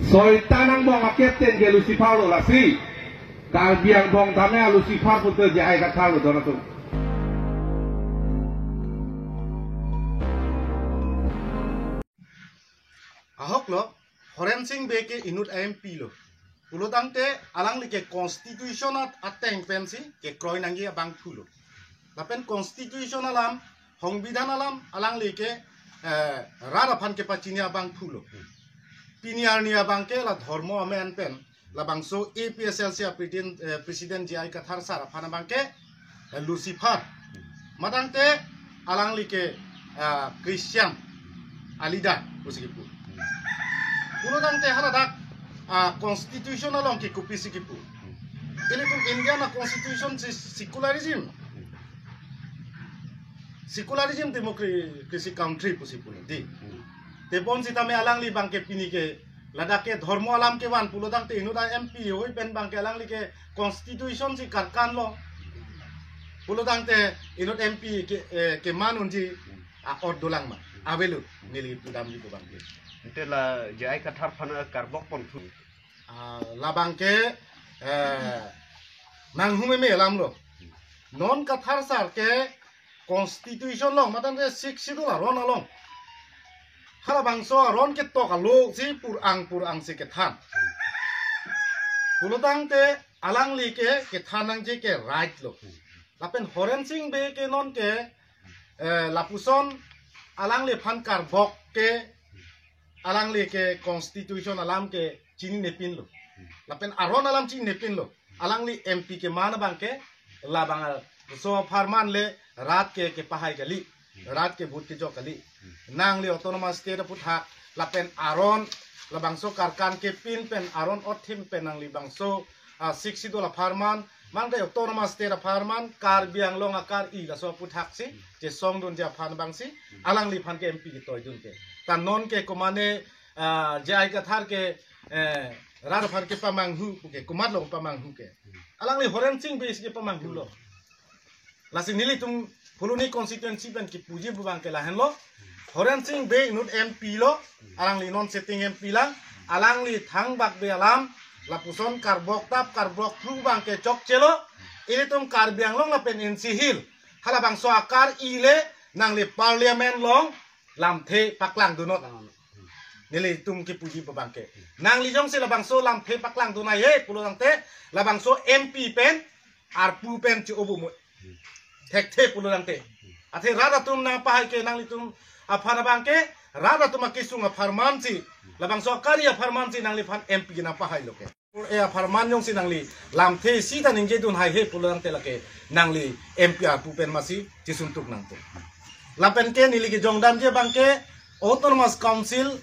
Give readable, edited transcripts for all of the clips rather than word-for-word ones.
Soy tanang bong akepten ke Lucifer lo lasi. Kal biang bong tamnya Lucifer puter jai katal lo dona tu. Ahok lo, forensing beke inut MP lo. Pulo tangte alang like constitutional ateng pensi ke kroy nangi abang pulo. Lapen constitution alam, hongbidan alam alang like rarapan ke pacini abang pulo. Piniar ni abang ke la dharma amen pen la bangso APSLC presiden JI kathar sara phana bangke Lucifer. Madangte alang like Christian alida usikipu. Pulo tangte haradak constitutional long ke kupisi kipu. Ini tu Indian constitution secularism. Secularism democracy country pusipu di. Tepon si tame alang li bangke pini ke ladake dharma alam ke wan pulo tangte inuda MP hoi pen bangke alang li ke constitution si karkan lo. Pulo tangte inut MP ke manun ji ordolang ma avelu nili pudam li ko bangke. Itu lah jai kathar phana karbok pon thu. La bangke nanghume me alam lo. Non kathar sar ke constitution long matan ke 6 dolar ron along. Hala bangso ron ke to kalau si pur ang si ke than. Pulutang te alang li ke thanang je ke right lo. Lapen forensing be ke non ke lapuson alang li phan kar bok ke alang li ke constitution alam ke chini nepin lo. Lapen aron alam chini nepin lo. Alang li MP ke mana bangke la bangal so farman le rat ke pahai kali. Rat ke buti jo kali. Nang li autonomous state putha lapen aron labangso karkan ke pin pen aron othim pen nang li bangso 60 dola farman mang de autonomous state farman kar biang long akar I la so puthak si je song dun ja phan bangsi alang li phan ke MP ki toy dun ke tan non ke komane jai ka thar ke rar phar ke pamang hu ke kumat long pamang hu ke alang li horensing base ke pamang hu lo lasing nili tum Puluni constituency pen ki puji bubang ke lahen lo Horensing be inut MP lo alang li non setting MP lang alang li thang bak be alam lapuson karbok tap karbok pru bang ke chok chelo ini tum karbiang long la pen NC Hill hala bang so akar ile nang li parliament long lam the paklang dunot nili tum ki puji bubang ke nang li jong se la bang so lam the paklang dunai he pulo lang te la bang so MP pen arpu pen chi obu Tek pulo nang te. Ate rada tum na pahai ke nang litum apana bangke rada tum akisung farmansi labang so karya farmansi nang li fan MP na pahai loke. Farman yong si nang li lam the si ta ningje dun hai he pulo nang te lake nang li MP apu pen masi jisuntuk nang te. Lapen ke nili ke jongdam je bangke autonomous council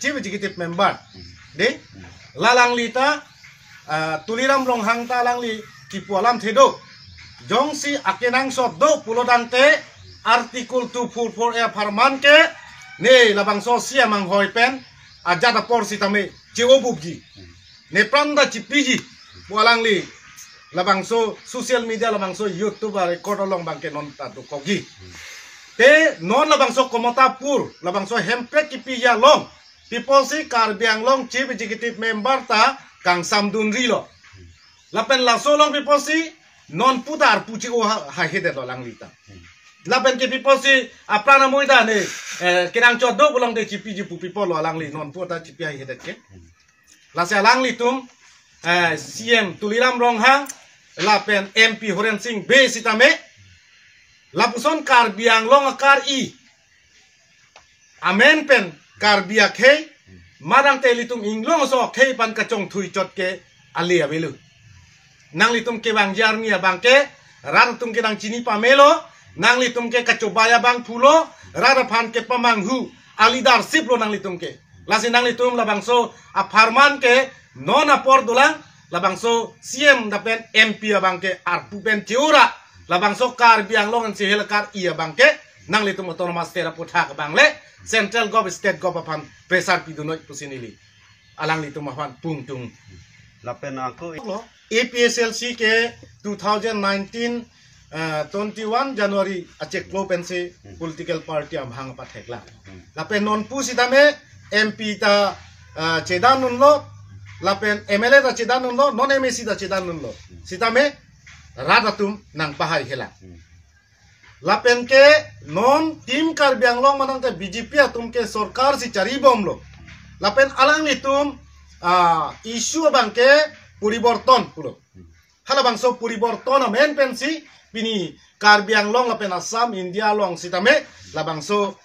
chief executive member de lalang lita tuliram rong hang ta lang li kipu alam thedo Jong si akenang sot do pulo dangte artikel 244 farman ke ne labang so sia mang hoi pen ajada por si tame jewo bubji ne pranda chipiji walang li labang so social media labang so YouTube record long bangke non tatu kogi te non labang so komota pur labang so hempek kipija long people si karbiang long chief executive member ta kang samdun rilo lapen la so long people si non putar puci o ha hede do lang lita lapen ke people si aprana moida ne kinang chodo bolong de chipi ji pupi polo lang li non putar chipi ha hede ke la se lang li tum CM tuliram rong hang lapen MP Horensing be sitame lapuson karbiang long akar I amen pen karbia ke madang te litum inglong so ke pan kachong thui chot ke alia belu nang litum ke bang jar ni abang ke rar tum ke nang chini pamelo nang litum ke kacobaya bang pulo rar phan ke pamanghu alidar sip lo nang litum ke lasi nang litum la bangso a farman ke non apor dulang la bangso CM dapen MP abang ke arpu pen tiura la bangso kar biang long si helkar I abang ke nang litum autonomous state putha ke bang le central gov state gov apam presar pidunoi pusinili alang litum afan pungtung Lapen aku APSLC ke 2019 21 Januari acek klo pensi political party am hang pathekla lapen non pu sitame MP ta cedan nun lo lapen MLA da cedan nun lo non MSC da cedan nun lo sitame radatum nang bahai hela lapen ke non tim kar biang long manang te BJP atum ke sarkar si cari bom lo lapen alang itum isu bangke puriborton pulo hala bangso puriborton amen pensi bini kar biang long lapen Assam India long sitame la bangso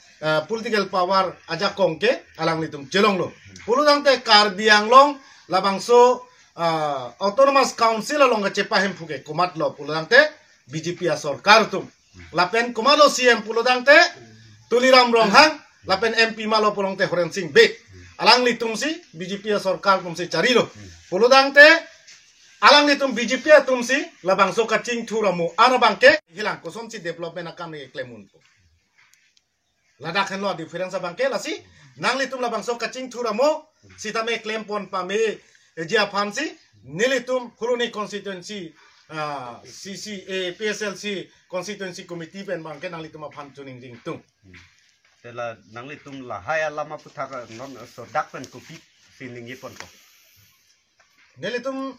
political power aja kongke alang itum jelong lo pulo dangte kar biang long la bangso autonomous council long ke cepahem puke kumat lo pulo dangte BJP a sarkar tum lapen kumalo CM pulo dangte tuliram ronghang lapen MP malo pulong te Horen Singh be alang litum si BJP a sarkar tum si cari lo pulo dangte alang litum BJP a tum si labang so kacing thuramu ana bangke hilang koson si development akam ni klemun po ladak hen lo difference bangke lasi nang litum labang so kacing thuramu sitame claim pon pame ejia phansi nilitum khuluni constituency CCA PSLC constituency committee pen bangke nang litum phan tuning ding tung tela nang litum la haya lama putaka non so dakpen kupi sining yipon ko nilitum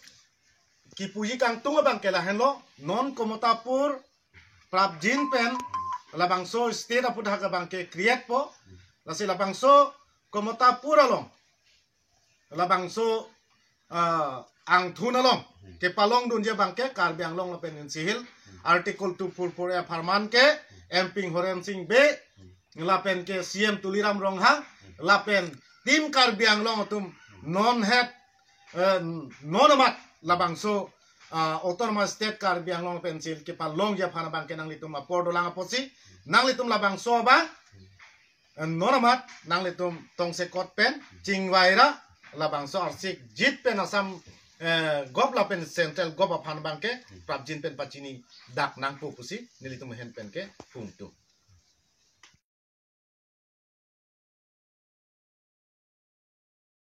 ki puji kang tung bangke la hen lo non komotapur prabjin pen labangso state apudha ka bangke create po lasi labangso komotapur along labangso ang thunalong ke palong dunje bangke karbiang long lapen sihil article 244 farman ke emping Horen Singh be lapen ke CM tuliram ronghang lapen tim karbiang long tum non head non amat labangso autonomous state karbiang long pensil ke palong ya phana bangke nang litum apordo lang aposi nang litum labangso ba non amat nang litum tongse kot pen chingwaira labangso arsik jit pen asam gop lapen central gop aphan bangke prabjin pen pachini dak nang pupusi nilitum hen pen ke pungtu